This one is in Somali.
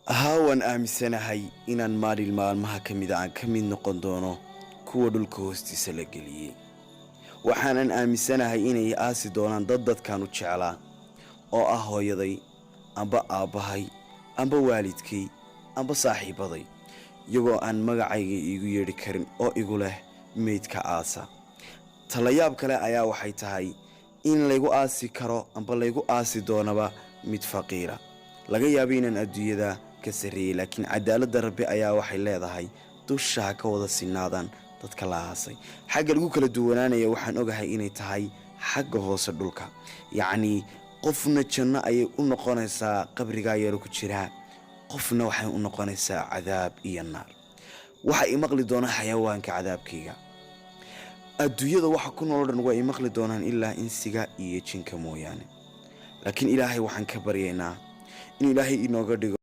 Hawan aaminsanahay inaan maalin maalmaha kamid aan ka mid noqon doono kuwa dhulka hoostiisa la geliyay. Waxaanan aaminsanahay inay aasi doonaan dadkan u jeclaa oo ah hooyaday amba aabahay amba waalidkay amba saaxiibaday iyagoo aan magacayga iigu yeedhi karin oo igu leh meydka aasa. Talayaab kale ayaa waxay tahay in laygu aasi karo amba laygu aasi doonaba mid faqiira. laga yaabo inaan adduunyada ka sareeyay laakiin cadaaladda Rabbi ayaa waxay leedahay dusha ka wada sinaadaan dadka la aasay. xagga lagu kala duwanaanaya waxaan ogahay inay tahay xagga hoose dhulka, yacni qofna janno ayay u noqonaysaa qabriga yar ku jira, qofna waxay u noqonaysaa cadaab iyo naar. waxa ay maqli doona xayawaanka cadaabkayga. adduunyada waxa ku nool dhan way maqli doonaan ilaa insiga iyo jinka mooyaane. laakiin Ilaahay waxaan ka baryaynaa in Ilaahay inooga dhigo